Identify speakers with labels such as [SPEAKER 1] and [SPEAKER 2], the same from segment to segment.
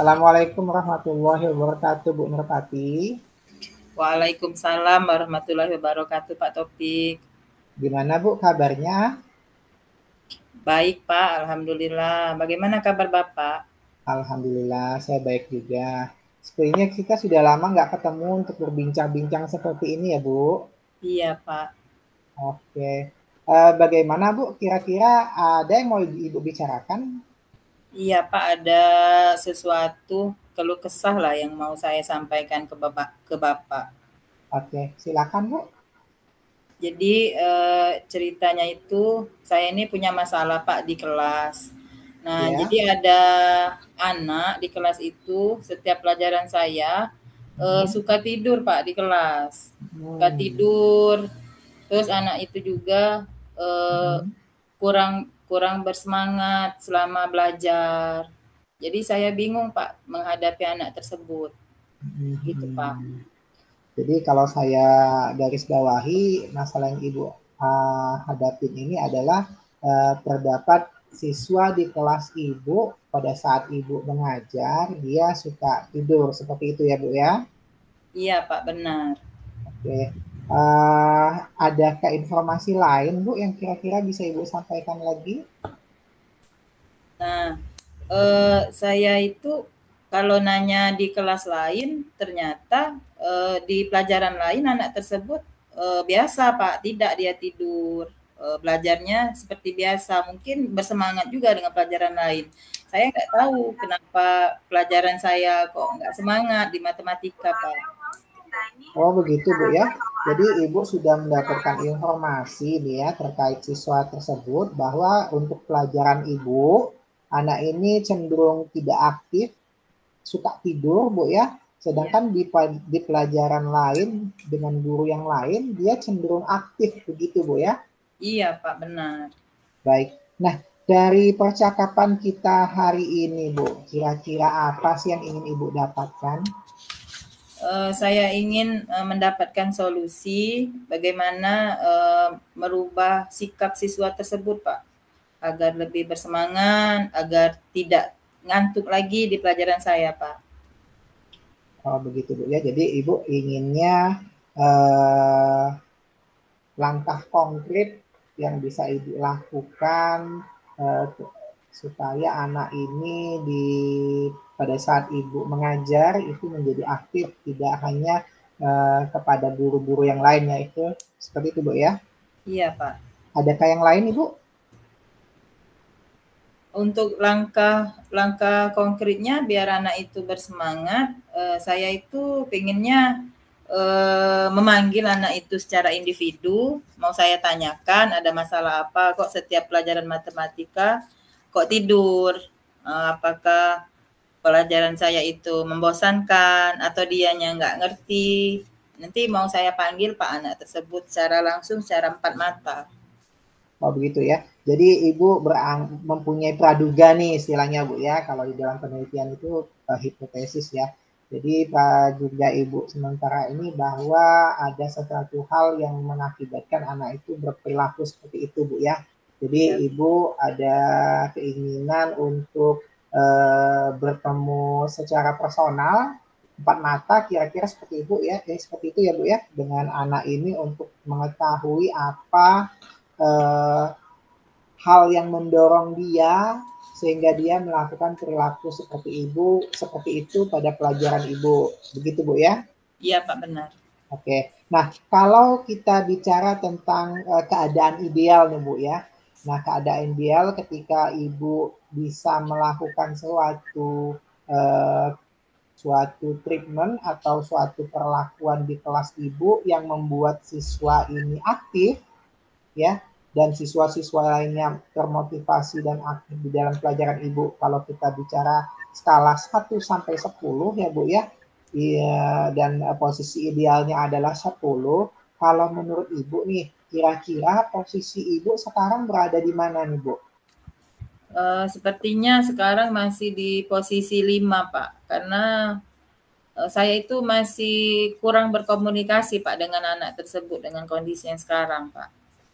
[SPEAKER 1] Assalamualaikum warahmatullahi wabarakatuh, Bu Nurpati.
[SPEAKER 2] Waalaikumsalam warahmatullahi wabarakatuh, Pak Topik.
[SPEAKER 1] Gimana Bu kabarnya?
[SPEAKER 2] Baik, Pak. Alhamdulillah. Bagaimana kabar Bapak?
[SPEAKER 1] Alhamdulillah, saya baik juga. Sepertinya kita sudah lama nggak ketemu untuk berbincang-bincang seperti ini ya Bu.
[SPEAKER 2] Iya, Pak.
[SPEAKER 1] Oke. Bagaimana Bu? Kira-kira ada yang mau Ibu bicarakan?
[SPEAKER 2] Iya, Pak. Ada sesuatu keluh kesah lah yang mau saya sampaikan ke Bapak.
[SPEAKER 1] Oke, silakan Bu.
[SPEAKER 2] Jadi ceritanya itu saya ini punya masalah Pak di kelas. Nah,
[SPEAKER 1] Ya.
[SPEAKER 2] jadi ada anak di kelas itu setiap pelajaran saya suka tidur Pak di kelas. Suka
[SPEAKER 1] Hmm.
[SPEAKER 2] tidur. Terus anak itu juga kurang kurang bersemangat selama belajar. Jadi saya bingung Pak menghadapi anak tersebut. Gitu Pak.
[SPEAKER 1] Jadi kalau saya garis bawahi, masalah yang Ibu hadapin ini adalah terdapat siswa di kelas Ibu pada saat Ibu mengajar, dia suka tidur, seperti itu ya Bu ya?
[SPEAKER 2] Iya Pak, benar.
[SPEAKER 1] Oke. Adakah informasi lain Bu yang kira-kira bisa Ibu sampaikan lagi?
[SPEAKER 2] Nah, saya itu kalau nanya di kelas lain, ternyata di pelajaran lain anak tersebut biasa Pak, tidak dia tidur. Belajarnya seperti biasa, mungkin bersemangat juga dengan pelajaran lain. Saya nggak tahu kenapa pelajaran saya kok nggak semangat di matematika Pak.
[SPEAKER 1] Oh begitu Bu ya. Jadi Ibu sudah mendapatkan informasi nih ya terkait siswa tersebut bahwa untuk pelajaran Ibu, anak ini cenderung tidak aktif, suka tidur Bu ya.
[SPEAKER 2] Iya,
[SPEAKER 1] Sedangkan di pelajaran lain dengan guru yang lain dia cenderung aktif begitu Bu ya.
[SPEAKER 2] iya Pak, benar.
[SPEAKER 1] Baik. Nah, dari percakapan kita hari ini Bu, kira-kira apa sih yang ingin Ibu dapatkan?
[SPEAKER 2] Saya ingin mendapatkan solusi bagaimana merubah sikap siswa tersebut, Pak, agar lebih bersemangat, agar tidak ngantuk lagi di pelajaran saya, Pak.
[SPEAKER 1] Oh begitu Bu ya. Jadi Ibu inginnya eh, langkah konkret yang bisa Ibu lakukan eh, supaya anak ini pada saat Ibu mengajar itu menjadi aktif, tidak hanya kepada guru-guru yang lainnya itu seperti itu Bu ya.
[SPEAKER 2] Iya, Pak.
[SPEAKER 1] Adakah yang lain Ibu?
[SPEAKER 2] Untuk langkah konkretnya biar anak itu bersemangat, saya itu pengennya memanggil anak itu secara individu, mau saya tanyakan ada masalah apa kok setiap pelajaran matematika kok tidur, apakah pelajaran saya itu membosankan atau dianya nggak ngerti. Nanti mau saya panggil Pak anak tersebut secara langsung, secara empat mata.
[SPEAKER 1] Oh begitu ya. Jadi Ibu mempunyai praduga nih istilahnya Bu ya. Kalau di dalam penelitian itu hipotesis ya. Jadi praduga Ibu sementara ini bahwa ada sesuatu hal yang mengakibatkan anak itu berperilaku seperti itu Bu ya. Jadi
[SPEAKER 2] Iya,
[SPEAKER 1] Ibu ada keinginan untuk bertemu secara personal empat mata kira-kira seperti Ibu ya. Seperti itu ya Bu ya dengan anak ini untuk mengetahui apa eh, hal yang mendorong dia sehingga dia melakukan perilaku seperti ibu seperti itu pada pelajaran ibu begitu Bu ya.
[SPEAKER 2] iya Pak, benar.
[SPEAKER 1] Oke, nah kalau kita bicara tentang keadaan ideal nih Bu ya, nah keadaan ideal ketika ibu bisa melakukan eh, suatu treatment atau suatu perlakuan di kelas ibu yang membuat siswa ini aktif ya, dan siswa-siswa lainnya termotivasi dan aktif di dalam pelajaran Ibu. Kalau kita bicara skala 1 sampai 10 ya Bu ya, iya, dan posisi idealnya adalah 10. Kalau menurut Ibu nih, kira-kira posisi Ibu sekarang berada di mana nih Bu?
[SPEAKER 2] Sepertinya sekarang masih di posisi 5 Pak, karena saya itu masih kurang berkomunikasi Pak dengan anak tersebut dengan kondisi yang sekarang Pak.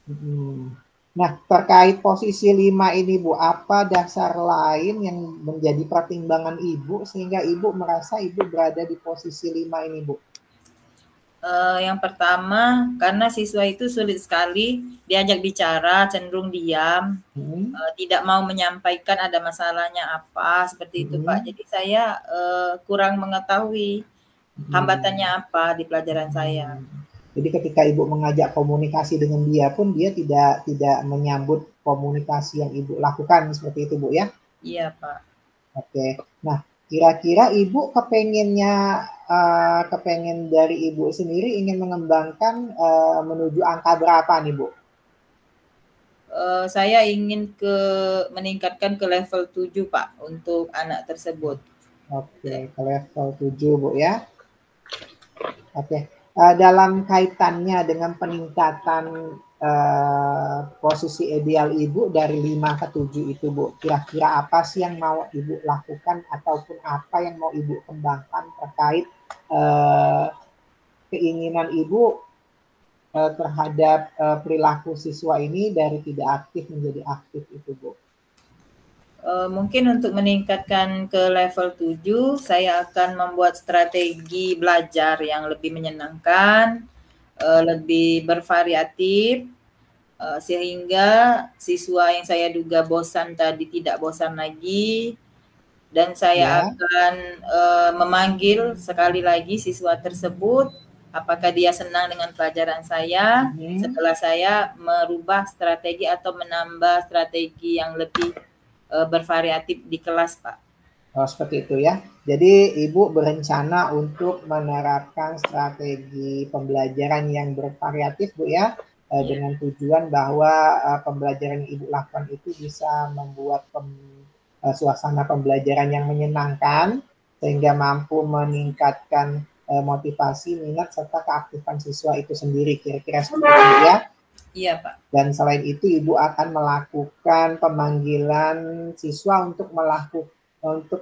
[SPEAKER 1] Hmm. Nah, terkait posisi 5 ini Bu, apa dasar lain yang menjadi pertimbangan Ibu sehingga Ibu merasa Ibu berada di posisi 5 ini Bu?
[SPEAKER 2] Yang pertama, karena siswa itu sulit sekali diajak bicara, cenderung diam, tidak mau menyampaikan ada masalahnya apa, seperti itu Pak. Jadi saya kurang mengetahui hambatannya apa di pelajaran saya.
[SPEAKER 1] Jadi ketika Ibu mengajak komunikasi dengan dia pun dia tidak menyambut komunikasi yang Ibu lakukan seperti itu Bu ya?
[SPEAKER 2] Iya Pak.
[SPEAKER 1] Oke. Nah, kira-kira Ibu kepengen dari Ibu sendiri ingin mengembangkan menuju angka berapa nih Bu?
[SPEAKER 2] Saya ingin meningkatkan ke level 7 Pak untuk anak tersebut.
[SPEAKER 1] Oke, ke level 7 Bu ya. Oke, dalam kaitannya dengan peningkatan posisi ideal Ibu dari 5 ke 7 itu Bu, kira-kira apa sih yang mau Ibu lakukan ataupun apa yang mau Ibu kembangkan terkait keinginan Ibu terhadap perilaku siswa ini dari tidak aktif menjadi aktif itu Bu?
[SPEAKER 2] Mungkin untuk meningkatkan ke level 7, saya akan membuat strategi belajar yang lebih menyenangkan, lebih bervariatif, sehingga siswa yang saya duga bosan tadi tidak bosan lagi, dan saya akan memanggil sekali lagi siswa tersebut, apakah dia senang dengan pelajaran saya, setelah saya merubah strategi atau menambah strategi yang lebih bervariatif di kelas, Pak.
[SPEAKER 1] Oh, seperti itu ya. Jadi Ibu berencana untuk menerapkan strategi pembelajaran yang bervariatif Bu ya, dengan tujuan bahwa pembelajaran yang Ibu lakukan itu bisa membuat suasana pembelajaran yang menyenangkan sehingga mampu meningkatkan motivasi, minat serta keaktifan siswa itu sendiri. Kira-kira seperti itu ya.
[SPEAKER 2] Iya, Pak.
[SPEAKER 1] Dan selain itu Ibu akan melakukan pemanggilan siswa untuk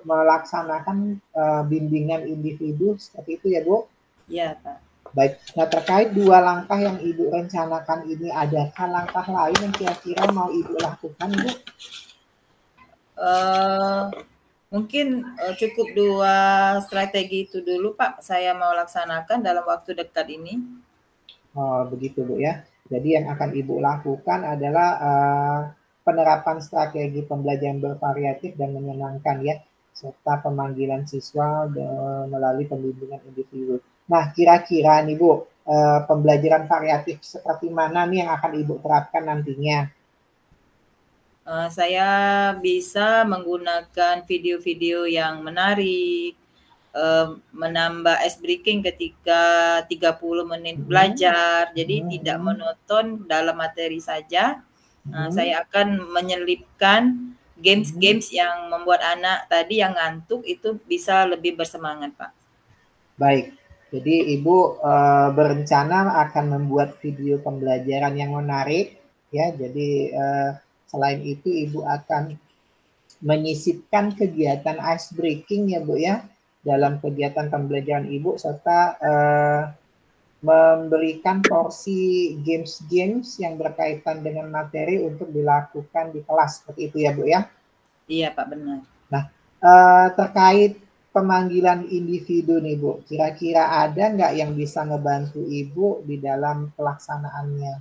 [SPEAKER 1] melaksanakan bimbingan individu seperti itu ya Bu?
[SPEAKER 2] Iya Pak.
[SPEAKER 1] Baik, nah terkait 2 langkah yang Ibu rencanakan ini, adakah langkah lain yang kira-kira mau Ibu lakukan Bu?
[SPEAKER 2] Mungkin cukup 2 strategi itu dulu Pak, saya mau laksanakan dalam waktu dekat ini.
[SPEAKER 1] Oh, begitu Bu ya. Jadi yang akan Ibu lakukan adalah penerapan strategi pembelajaran bervariatif dan menyenangkan ya, serta pemanggilan siswa melalui pembimbingan individu. Nah, kira-kira nih Bu, pembelajaran variatif seperti mana nih yang akan Ibu terapkan nantinya?
[SPEAKER 2] Saya bisa menggunakan video-video yang menarik, menambah ice breaking ketika 30 menit belajar, jadi tidak monoton dalam materi saja. Saya akan menyelipkan games-games yang membuat anak tadi yang ngantuk itu bisa lebih bersemangat, Pak.
[SPEAKER 1] Baik, jadi Ibu berencana akan membuat video pembelajaran yang menarik ya. Jadi selain itu Ibu akan menyisipkan kegiatan ice breaking ya Bu ya dalam kegiatan pembelajaran Ibu serta memberikan porsi games-games yang berkaitan dengan materi untuk dilakukan di kelas seperti itu ya Bu ya?
[SPEAKER 2] Iya Pak, benar.
[SPEAKER 1] Nah, terkait pemanggilan individu nih Bu, kira-kira ada nggak yang bisa ngebantu Ibu di dalam pelaksanaannya?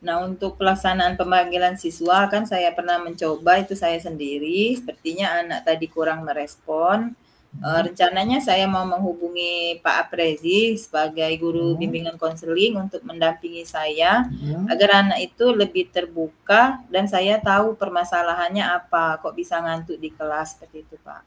[SPEAKER 2] Nah, untuk pelaksanaan pemanggilan siswa kan saya pernah mencoba itu saya sendiri, sepertinya anak tadi kurang merespon. Rencananya saya mau menghubungi Pak Aprezi sebagai guru bimbingan konseling untuk mendampingi saya agar anak itu lebih terbuka dan saya tahu permasalahannya apa, kok bisa ngantuk di kelas seperti itu Pak.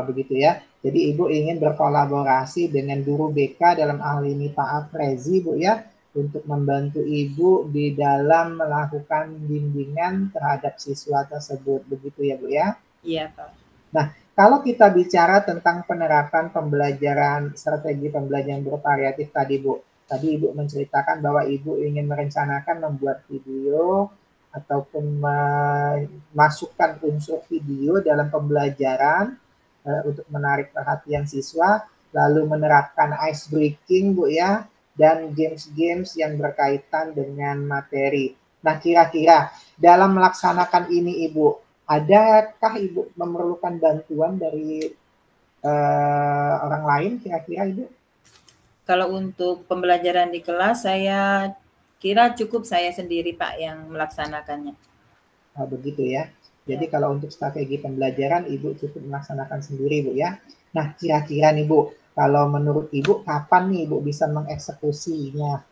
[SPEAKER 1] Begitu ya. Jadi Ibu ingin berkolaborasi dengan guru BK dalam hal ini Pak Aprezi Bu ya, untuk membantu Ibu di dalam melakukan bimbingan terhadap siswa tersebut. Begitu ya Bu ya?
[SPEAKER 2] Iya Pak.
[SPEAKER 1] Nah, kalau kita bicara tentang penerapan pembelajaran, strategi pembelajaran bervariatif tadi Bu, tadi Ibu menceritakan bahwa Ibu ingin merencanakan membuat video ataupun memasukkan unsur video dalam pembelajaran untuk menarik perhatian siswa, lalu menerapkan ice breaking Bu ya, dan games-games yang berkaitan dengan materi. Nah, kira-kira dalam melaksanakan ini Ibu, adakah Ibu memerlukan bantuan dari orang lain kira-kira Ibu?
[SPEAKER 2] Kalau untuk pembelajaran di kelas, saya kira cukup saya sendiri Pak yang melaksanakannya.
[SPEAKER 1] Oh, begitu ya. Jadi
[SPEAKER 2] Ya.
[SPEAKER 1] kalau untuk strategi pembelajaran Ibu cukup melaksanakan sendiri Bu ya. Nah, kira-kira nih Bu, kalau menurut Ibu kapan nih Ibu bisa mengeksekusinya?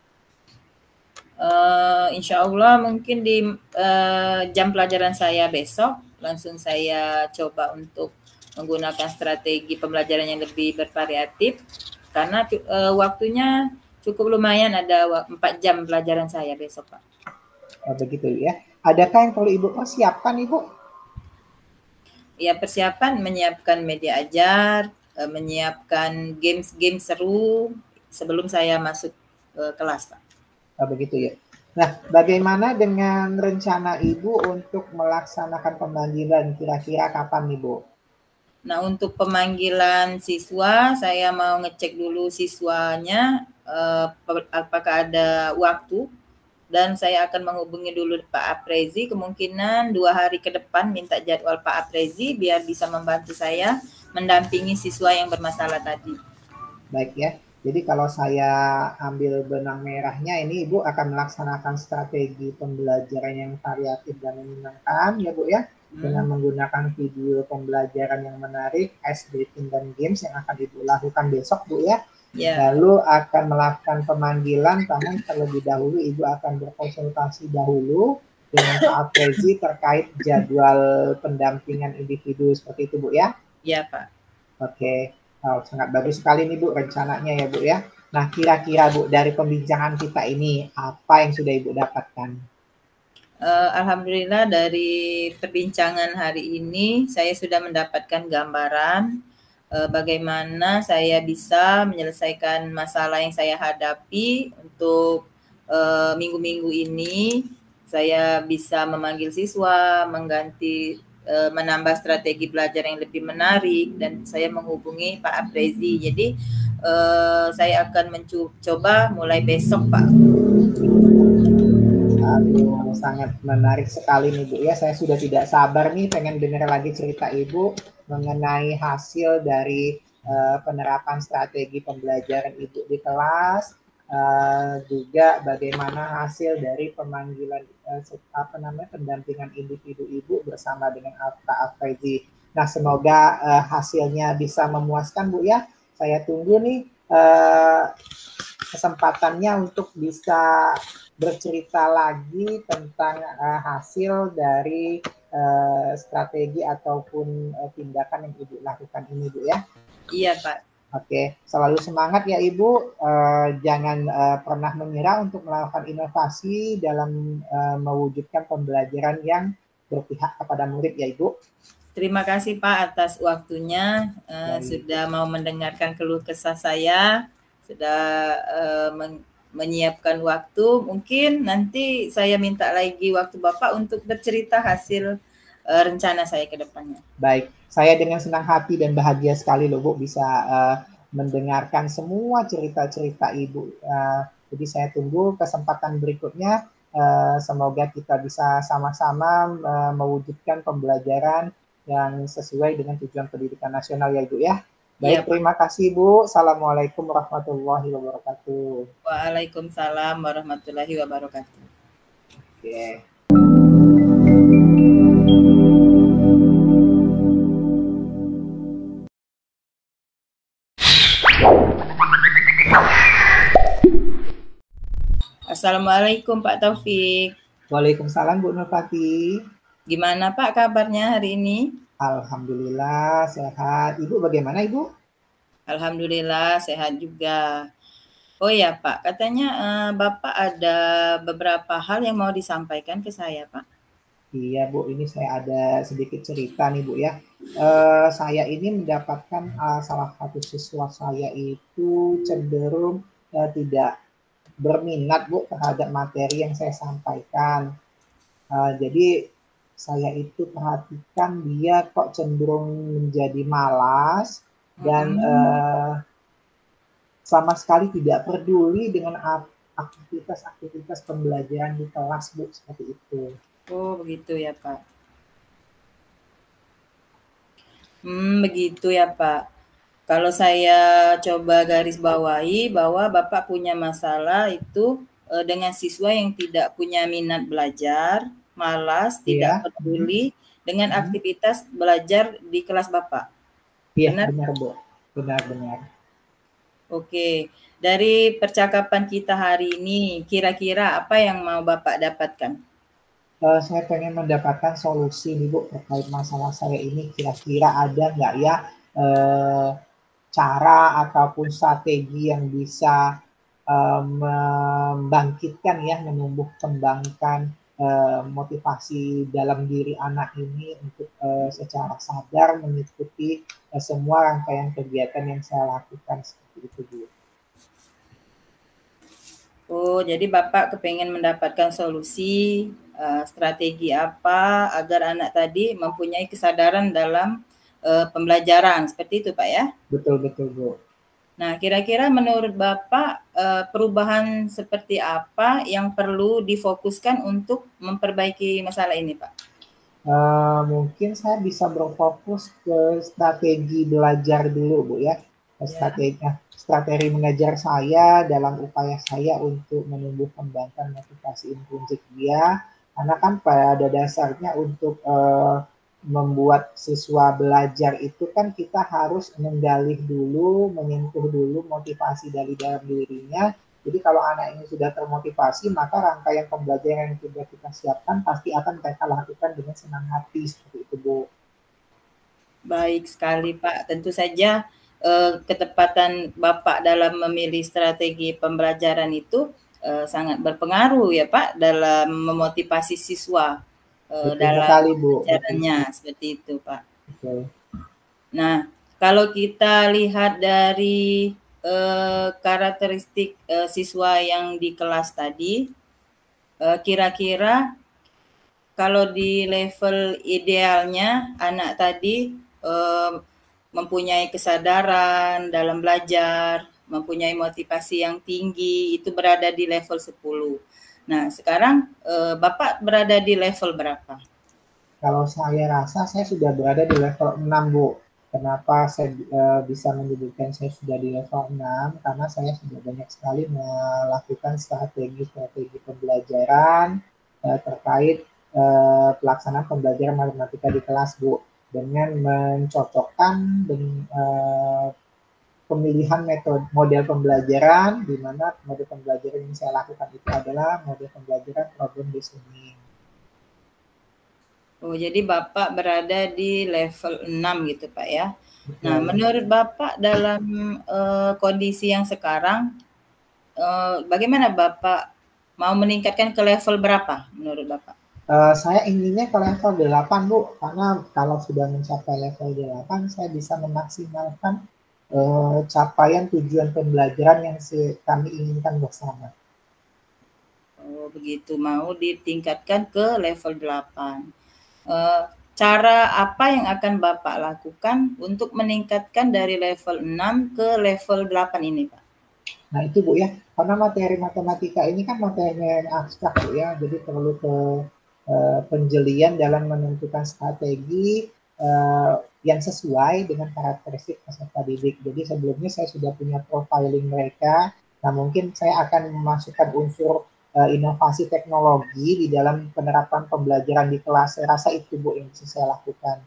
[SPEAKER 2] Insya Allah mungkin di jam pelajaran saya besok langsung saya coba untuk menggunakan strategi pembelajaran yang lebih bervariatif karena waktunya cukup lumayan, ada 4 jam pelajaran saya besok Pak.
[SPEAKER 1] Oh, begitu ya. Adakah yang perlu Ibu persiapkan Ibu?
[SPEAKER 2] Ya, persiapan menyiapkan media ajar, menyiapkan games-game seru sebelum saya masuk kelas Pak.
[SPEAKER 1] Oh, begitu ya. Nah, bagaimana dengan rencana Ibu untuk melaksanakan pemanggilan kira-kira kapan nih Bu?
[SPEAKER 2] Nah, untuk pemanggilan siswa, saya mau ngecek dulu siswanya apakah ada waktu, dan saya akan menghubungi dulu Pak Aprezi, kemungkinan 2 hari ke depan minta jadwal Pak Aprezi biar bisa membantu saya mendampingi siswa yang bermasalah tadi.
[SPEAKER 1] Baik ya. Jadi kalau saya ambil benang merahnya ini Ibu akan melaksanakan strategi pembelajaran yang variatif dan menyenangkan ya Bu ya. Dengan menggunakan video pembelajaran yang menarik, ice breaking dan games yang akan Ibu lakukan besok Bu ya.
[SPEAKER 2] Ya.
[SPEAKER 1] Lalu akan melakukan pemanggilan, namun terlebih dahulu Ibu akan berkonsultasi dahulu dengan Pak Aprezi terkait jadwal pendampingan individu seperti itu Bu ya.
[SPEAKER 2] Iya Pak.
[SPEAKER 1] Oke. Oh, sangat bagus sekali nih Bu rencananya ya Bu ya. Nah, kira-kira Bu dari pembincangan kita ini apa yang sudah Ibu dapatkan?
[SPEAKER 2] Alhamdulillah dari perbincangan hari ini saya sudah mendapatkan gambaran bagaimana saya bisa menyelesaikan masalah yang saya hadapi untuk minggu-minggu ini. Saya bisa memanggil siswa, menambah strategi belajar yang lebih menarik, dan saya menghubungi Pak Aprezi. Jadi saya akan mencoba mulai besok Pak.
[SPEAKER 1] Aduh, sangat menarik sekali nih Bu ya. Saya sudah tidak sabar nih pengen dengar lagi cerita Ibu mengenai hasil dari penerapan strategi pembelajaran Ibu di kelas, juga bagaimana hasil dari pemanggilan pendampingan individu Ibu bersama dengan Pak Afridi. Nah, semoga hasilnya bisa memuaskan Bu ya. Saya tunggu nih kesempatannya untuk bisa bercerita lagi tentang hasil dari strategi ataupun tindakan yang Ibu lakukan ini Bu ya.
[SPEAKER 2] Iya Pak.
[SPEAKER 1] Oke, selalu semangat ya Ibu. Jangan pernah menyerah untuk melakukan inovasi dalam mewujudkan pembelajaran yang berpihak kepada murid ya Ibu.
[SPEAKER 2] Terima kasih Pak atas waktunya, sudah mau mendengarkan keluh kesah saya, sudah menyiapkan waktu. Mungkin nanti saya minta lagi waktu Bapak untuk bercerita hasil rencana saya ke depannya.
[SPEAKER 1] Baik, saya dengan senang hati dan bahagia sekali loh Bu bisa mendengarkan semua cerita-cerita Ibu. Jadi saya tunggu kesempatan berikutnya. Semoga kita bisa sama-sama mewujudkan pembelajaran yang sesuai dengan tujuan pendidikan nasional ya Ibu ya. Baik, ya, terima kasih Bu. Assalamualaikum warahmatullahi wabarakatuh.
[SPEAKER 2] Waalaikumsalam warahmatullahi wabarakatuh.
[SPEAKER 1] Oke.
[SPEAKER 2] Assalamualaikum Pak Taufik.
[SPEAKER 1] Waalaikumsalam Bu Nurfati.
[SPEAKER 2] Gimana Pak kabarnya hari ini?
[SPEAKER 1] Alhamdulillah sehat. Ibu bagaimana Ibu?
[SPEAKER 2] Alhamdulillah sehat juga. Oh ya Pak, katanya Bapak ada beberapa hal yang mau disampaikan ke saya Pak.
[SPEAKER 1] Iya Bu, ini saya ada sedikit cerita nih Bu ya. Saya ini mendapatkan salah satu siswa saya itu cenderung tidak berminat Bu terhadap materi yang saya sampaikan. Jadi saya itu perhatikan dia kok cenderung menjadi malas dan sama sekali tidak peduli dengan aktivitas-aktivitas pembelajaran di kelas, Bu, seperti itu.
[SPEAKER 2] Oh, begitu ya, Pak. Begitu ya, Pak. Kalau saya coba garis bawahi bahwa Bapak punya masalah itu dengan siswa yang tidak punya minat belajar, malas, tidak
[SPEAKER 1] Iya.
[SPEAKER 2] peduli dengan aktivitas belajar di kelas Bapak.
[SPEAKER 1] Iya,
[SPEAKER 2] Benar?
[SPEAKER 1] benar, Bu. Benar-benar.
[SPEAKER 2] Oke. Dari percakapan kita hari ini, kira-kira apa yang mau Bapak dapatkan?
[SPEAKER 1] Saya pengen mendapatkan solusi nih, Bu, terkait masalah saya ini. Kira-kira ada nggak ya cara ataupun strategi yang bisa membangkitkan ya, menumbuh kembangkan motivasi dalam diri anak ini untuk secara sadar mengikuti semua rangkaian kegiatan yang saya lakukan seperti itu, Bu.
[SPEAKER 2] Oh, jadi Bapak kepengen mendapatkan solusi strategi apa agar anak tadi mempunyai kesadaran dalam pembelajaran, seperti itu Pak ya?
[SPEAKER 1] Betul-betul, Bu.
[SPEAKER 2] Nah, kira-kira menurut Bapak perubahan seperti apa yang perlu difokuskan untuk memperbaiki masalah ini Pak?
[SPEAKER 1] Mungkin saya bisa berfokus ke strategi belajar dulu, Bu ya. Strategi mengajar saya dalam upaya saya untuk menumbuh kembangkan motivasi intrinsik dia. Karena kan pada dasarnya untuk membuat siswa belajar itu kan kita harus menggali dulu, menyentuh dulu motivasi dari dalam dirinya. Jadi kalau anak ini sudah termotivasi, maka rangkaian pembelajaran yang sudah kita siapkan pasti akan mereka lakukan dengan senang hati seperti itu, Bu.
[SPEAKER 2] Baik sekali Pak, tentu saja ketepatan Bapak dalam memilih strategi pembelajaran itu sangat berpengaruh ya Pak dalam memotivasi siswa
[SPEAKER 1] Betul
[SPEAKER 2] dalam
[SPEAKER 1] sekali, Bu.
[SPEAKER 2] pembelajarannya, seperti itu Pak.
[SPEAKER 1] Betul.
[SPEAKER 2] Nah, kalau kita lihat dari karakteristik siswa yang di kelas tadi, kira-kira kalau di level idealnya anak tadi mempunyai kesadaran dalam belajar, mempunyai motivasi yang tinggi, itu berada di level 10. Nah, sekarang Bapak berada di level berapa?
[SPEAKER 1] Kalau saya rasa saya sudah berada di level 6, Bu. Kenapa saya bisa menyebutkan saya sudah di level 6? Karena saya sudah banyak sekali melakukan strategi-strategi pembelajaran terkait pelaksanaan pembelajaran matematika di kelas, Bu. Dengan mencocokkan dengan pemilihan model pembelajaran, di mana model pembelajaran yang saya lakukan itu adalah model pembelajaran problem based learning.
[SPEAKER 2] Oh, jadi Bapak berada di level 6 gitu Pak ya. Nah, menurut Bapak dalam kondisi yang sekarang, bagaimana Bapak mau meningkatkan ke level berapa menurut Bapak?
[SPEAKER 1] Saya inginnya ke level 8, Bu, karena kalau sudah mencapai level 8, saya bisa memaksimalkan capaian tujuan pembelajaran yang kami inginkan bersama.
[SPEAKER 2] Oh, begitu, mau ditingkatkan ke level 8. Cara apa yang akan Bapak lakukan untuk meningkatkan dari level 6 ke level 8 ini, Pak?
[SPEAKER 1] Nah, itu, Bu ya, karena materi matematika ini kan materi yang abstrak, Bu ya, jadi perlu penjelian dalam menentukan strategi yang sesuai dengan karakteristik peserta didik. Jadi sebelumnya saya sudah punya profiling mereka. Nah, mungkin saya akan memasukkan unsur inovasi teknologi di dalam penerapan pembelajaran di kelas. Saya rasa itu, Bu, yang bisa saya lakukan.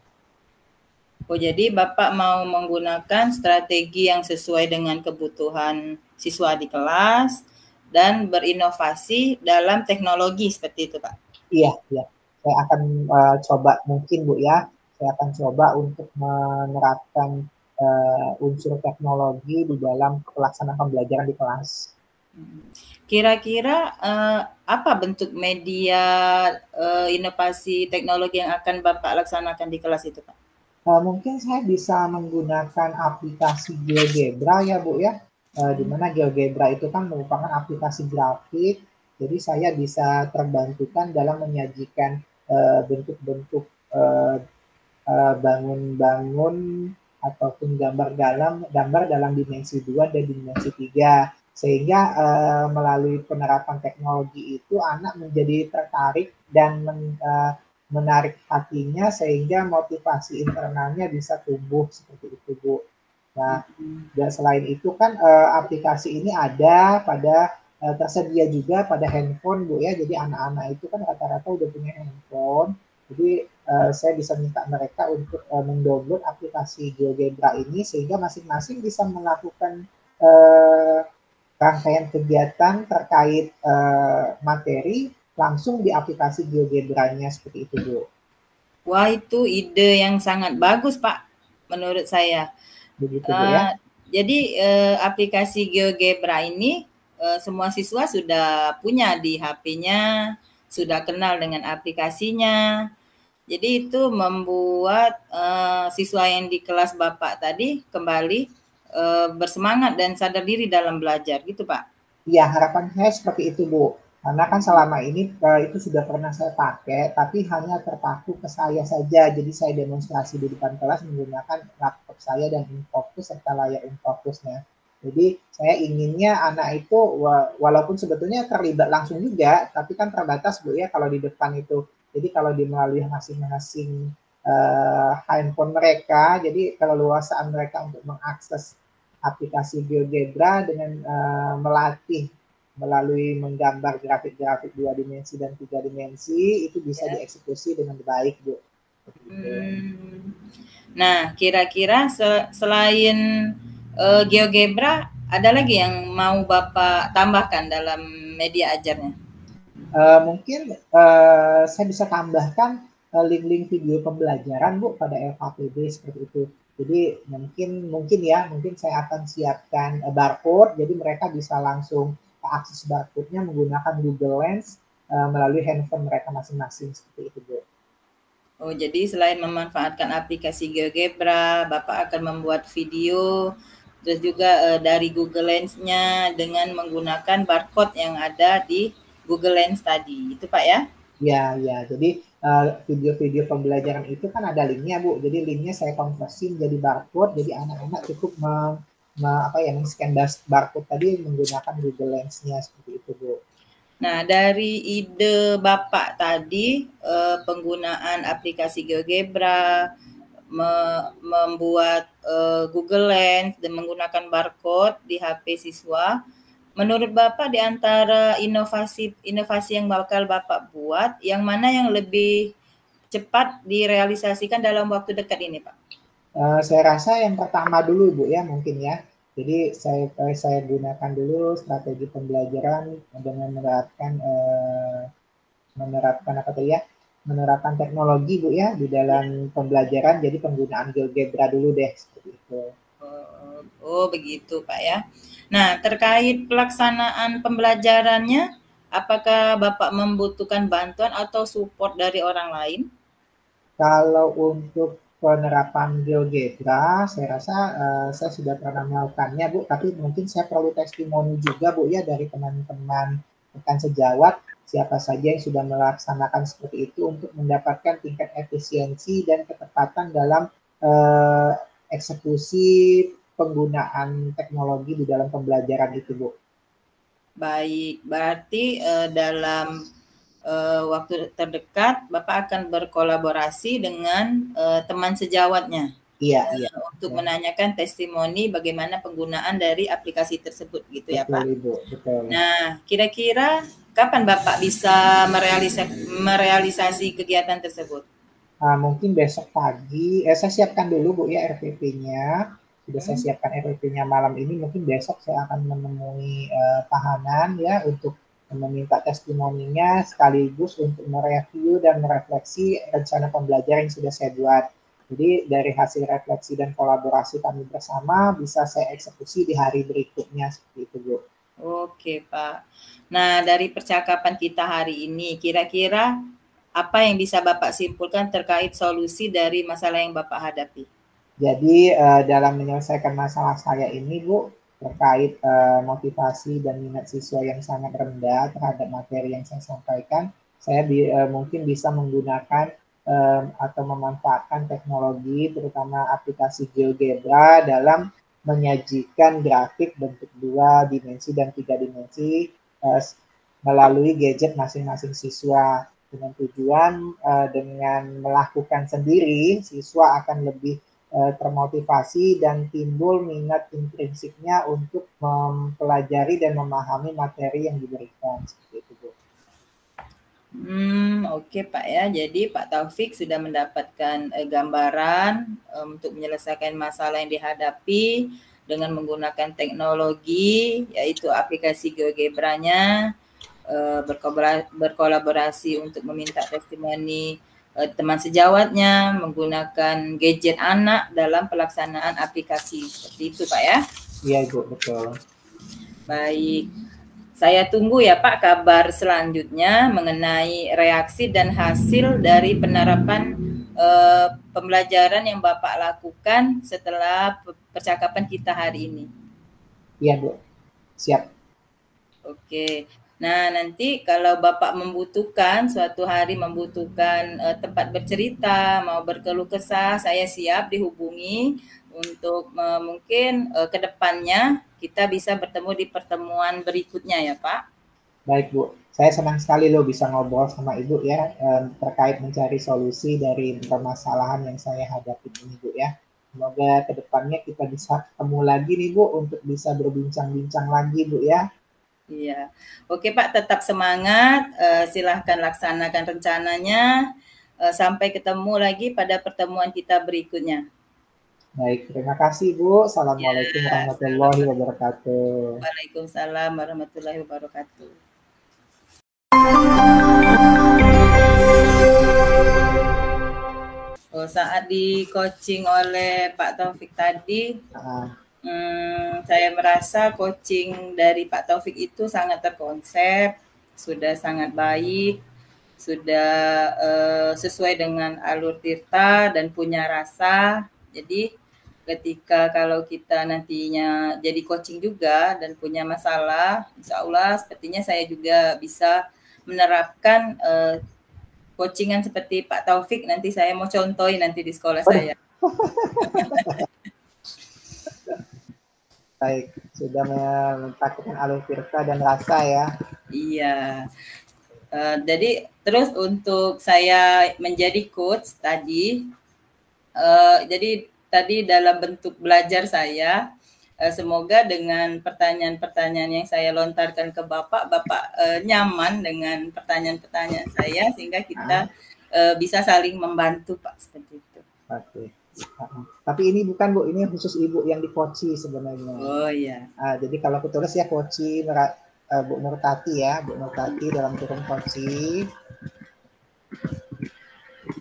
[SPEAKER 2] Oh, jadi Bapak mau menggunakan strategi yang sesuai dengan kebutuhan siswa di kelas dan berinovasi dalam teknologi seperti itu, Pak?
[SPEAKER 1] Iya, iya. Saya akan coba mungkin, Bu ya, saya akan coba untuk menerapkan unsur teknologi di dalam pelaksanaan pembelajaran di kelas.
[SPEAKER 2] Kira-kira apa bentuk media inovasi teknologi yang akan Bapak laksanakan di kelas itu, Pak?
[SPEAKER 1] Mungkin saya bisa menggunakan aplikasi GeoGebra ya, Bu ya, di mana GeoGebra itu kan merupakan aplikasi grafik, jadi saya bisa terbantukan dalam menyajikan bentuk-bentuk bangun-bangun ataupun gambar dalam dimensi 2 dan dimensi 3. Sehingga melalui penerapan teknologi itu anak menjadi tertarik dan menarik hatinya sehingga motivasi internalnya bisa tumbuh seperti itu, Bu. Nah, dan selain itu kan aplikasi ini ada pada tersedia juga pada handphone, Bu ya. Jadi anak-anak itu kan rata-rata udah punya handphone. Jadi saya bisa minta mereka untuk mendownload aplikasi GeoGebra ini sehingga masing-masing bisa melakukan rangkaian kegiatan terkait materi langsung di aplikasi GeoGebra-nya seperti itu, Bu.
[SPEAKER 2] Wah, itu ide yang sangat bagus, Pak, menurut saya.
[SPEAKER 1] Begitu, Bu ya.
[SPEAKER 2] Jadi aplikasi GeoGebra ini semua siswa sudah punya di HP-nya, sudah kenal dengan aplikasinya. Jadi itu membuat siswa yang di kelas Bapak tadi kembali bersemangat dan sadar diri dalam belajar, gitu Pak?
[SPEAKER 1] Iya, harapan saya seperti itu, Bu. Karena kan selama ini itu sudah pernah saya pakai, tapi hanya terpaku ke saya saja. Jadi saya demonstrasi di depan kelas menggunakan laptop saya dan InFocus serta layar InFocusnya. Jadi saya inginnya anak itu walaupun sebetulnya terlibat langsung juga, tapi kan terbatas, Bu ya, kalau di depan itu. Jadi kalau di melalui masing-masing handphone mereka, jadi keleluasaan mereka untuk mengakses aplikasi GeoGebra dengan melatih melalui menggambar grafik-grafik 2 dimensi dan 3 dimensi itu bisa dieksekusi dengan baik, Bu.
[SPEAKER 2] Nah, kira-kira selain GeoGebra ada lagi yang mau Bapak tambahkan dalam media ajarnya?
[SPEAKER 1] Mungkin saya bisa tambahkan link-link video pembelajaran, Bu, pada LKPD seperti itu. Jadi mungkin saya akan siapkan barcode, jadi mereka bisa langsung akses barcode-nya menggunakan Google Lens melalui handphone mereka masing-masing seperti itu, Bu.
[SPEAKER 2] Oh, jadi selain memanfaatkan aplikasi GeoGebra, Bapak akan membuat video, terus juga dari Google Lens-nya dengan menggunakan barcode yang ada di Google Lens tadi, itu Pak ya?
[SPEAKER 1] Ya. Jadi video-video pembelajaran itu kan ada linknya, Bu. Jadi linknya saya konversi menjadi barcode. Jadi anak-anak cukup men-scan barcode tadi menggunakan Google Lens-nya seperti itu, Bu.
[SPEAKER 2] Nah, dari ide Bapak tadi, penggunaan aplikasi GeoGebra, membuat Google Lens dan menggunakan barcode di HP siswa, menurut Bapak di antara inovasi yang bakal Bapak buat, yang mana yang lebih cepat direalisasikan dalam waktu dekat ini, Pak?
[SPEAKER 1] Saya rasa yang pertama dulu, Bu ya, mungkin ya. Jadi saya gunakan dulu strategi pembelajaran dengan menerapkan teknologi, Bu ya, di dalam pembelajaran. Jadi penggunaan GeoGebra dulu deh seperti itu.
[SPEAKER 2] Oh, begitu Pak ya. Nah, terkait pelaksanaan pembelajarannya, apakah Bapak membutuhkan bantuan atau support dari orang lain?
[SPEAKER 1] Kalau untuk penerapan GeoGebra, saya rasa saya sudah pernah melakukannya, Bu. Tapi mungkin saya perlu testimoni juga, Bu ya, dari teman-teman rekan sejawat siapa saja yang sudah melaksanakan seperti itu untuk mendapatkan tingkat efisiensi dan ketepatan dalam eksekusi penggunaan teknologi di dalam pembelajaran itu, Bu.
[SPEAKER 2] Baik, berarti dalam waktu terdekat Bapak akan berkolaborasi dengan teman sejawatnya.
[SPEAKER 1] Iya.
[SPEAKER 2] Untuk menanyakan testimoni bagaimana penggunaan dari aplikasi tersebut, gitu ya Pak?
[SPEAKER 1] Betul, Ibu, betul.
[SPEAKER 2] Nah, kira-kira kapan Bapak bisa merealisasi kegiatan tersebut?
[SPEAKER 1] Mungkin besok pagi, saya siapkan dulu, Bu ya, RPP-nya. Sudah saya siapkan RPP-nya malam ini, mungkin besok saya akan menemui tahanan ya untuk meminta testimoninya sekaligus untuk mereview dan merefleksi rencana pembelajaran yang sudah saya buat. Jadi dari hasil refleksi dan kolaborasi kami bersama bisa saya eksekusi di hari berikutnya seperti itu, Bu.
[SPEAKER 2] Oke, Pak. Nah, dari percakapan kita hari ini, kira-kira apa yang bisa Bapak simpulkan terkait solusi dari masalah yang Bapak hadapi?
[SPEAKER 1] Jadi dalam menyelesaikan masalah saya ini, Bu, terkait motivasi dan minat siswa yang sangat rendah terhadap materi yang saya sampaikan, saya mungkin bisa menggunakan atau memanfaatkan teknologi, terutama aplikasi GeoGebra dalam menyajikan grafik bentuk 2 dimensi dan 3 dimensi melalui gadget masing-masing siswa, dengan tujuan dengan melakukan sendiri siswa akan lebih termotivasi dan timbul minat intrinsiknya untuk mempelajari dan memahami materi yang diberikan, seperti itu Bu.
[SPEAKER 2] Oke Pak ya. Jadi Pak Taufik sudah mendapatkan gambaran untuk menyelesaikan masalah yang dihadapi dengan menggunakan teknologi, yaitu aplikasi GeoGebra-nya, berkolaborasi untuk meminta testimoni teman sejawatnya, menggunakan gadget anak dalam pelaksanaan aplikasi. Seperti itu Pak ya?
[SPEAKER 1] Iya Ibu, betul.
[SPEAKER 2] Baik. Saya tunggu ya Pak kabar selanjutnya mengenai reaksi dan hasil dari penerapan pembelajaran yang Bapak lakukan setelah percakapan kita hari ini.
[SPEAKER 1] Iya Bu, siap.
[SPEAKER 2] Oke. Nah nanti kalau Bapak membutuhkan, suatu hari membutuhkan tempat bercerita, mau berkeluh kesah, saya siap dihubungi untuk mungkin ke depannya kita bisa bertemu di pertemuan berikutnya ya Pak.
[SPEAKER 1] Baik Bu, saya senang sekali loh bisa ngobrol sama Ibu ya terkait mencari solusi dari permasalahan yang saya hadapi ini Bu ya. Semoga kedepannya kita bisa ketemu lagi nih Bu untuk bisa berbincang-bincang lagi Bu ya.
[SPEAKER 2] Iya, oke Pak, tetap semangat. Silahkan laksanakan rencananya. Sampai ketemu lagi pada pertemuan kita berikutnya.
[SPEAKER 1] Baik, terima kasih Bu. Assalamualaikum
[SPEAKER 2] Ya,
[SPEAKER 1] warahmatullahi wabarakatuh.
[SPEAKER 2] Waalaikumsalam warahmatullahi wabarakatuh. Saat di coaching oleh Pak Taufik tadi, saya merasa coaching dari Pak Taufik itu sangat terkonsep, sudah sangat baik, sudah sesuai dengan alur Tirta dan punya rasa. Jadi ketika kalau kita nantinya jadi coaching juga dan punya masalah, insya Allah sepertinya saya juga bisa menerapkan coachingan seperti Pak Taufik. Nanti saya mau contohin nanti di sekolah saya.
[SPEAKER 1] Baik, sudah mempraktikkan alur Tirta dan rasa ya.
[SPEAKER 2] Iya. Jadi terus untuk saya menjadi coach tadi, jadi tadi dalam bentuk belajar saya, semoga dengan pertanyaan-pertanyaan yang saya lontarkan ke Bapak nyaman dengan pertanyaan-pertanyaan saya sehingga kita bisa saling membantu Pak, seperti itu.
[SPEAKER 1] Oke. Tapi ini bukan Bu, ini khusus Ibu yang di-coaching sebenarnya.
[SPEAKER 2] Oh iya.
[SPEAKER 1] Jadi kalau aku tulis ya coaching Bu Nurtati ya, Bu Nurtati dalam kurung coaching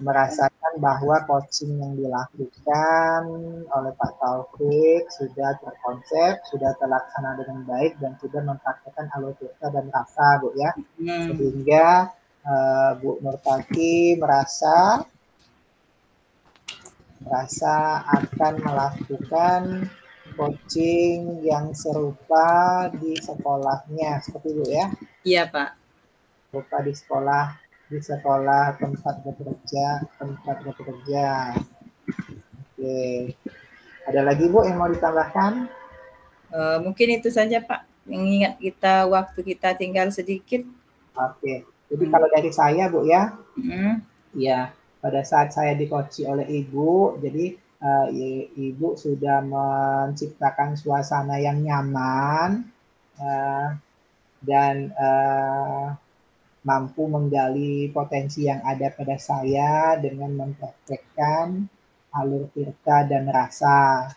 [SPEAKER 1] merasakan bahwa coaching yang dilakukan oleh Pak Taufik sudah terkonsep, sudah terlaksana dengan baik dan sudah mempraktekkan alur Tirta dan rasa Bu ya. Sehingga Bu Nurtati merasa akan melakukan coaching yang serupa di sekolahnya, seperti itu ya?
[SPEAKER 2] Iya Pak.
[SPEAKER 1] Serupa di sekolah tempat bekerja. Oke. Ada lagi Bu yang mau ditambahkan?
[SPEAKER 2] Mungkin itu saja Pak. Mengingat waktu kita tinggal sedikit.
[SPEAKER 1] Oke. Jadi kalau dari saya Bu ya, ya pada saat saya di-coaching oleh Ibu, jadi Ibu sudah menciptakan suasana yang nyaman dan mampu menggali potensi yang ada pada saya dengan mempraktekkan alur Tirta dan rasa.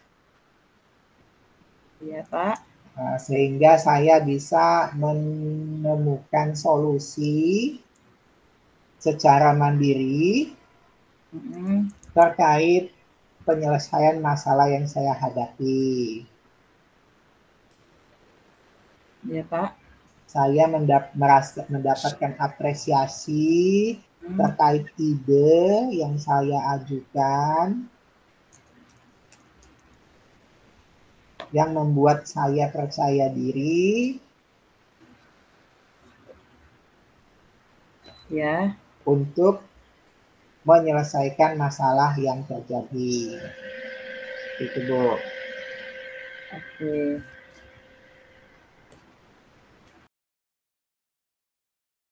[SPEAKER 2] Iya Pak.
[SPEAKER 1] Sehingga saya bisa menemukan solusi secara mandiri terkait penyelesaian masalah yang saya hadapi.
[SPEAKER 2] Ya Pak.
[SPEAKER 1] Saya mendapatkan apresiasi terkait ide yang saya ajukan yang membuat saya percaya diri
[SPEAKER 2] ya
[SPEAKER 1] untuk menyelesaikan masalah yang terjadi. Itu Bu.
[SPEAKER 2] Oke.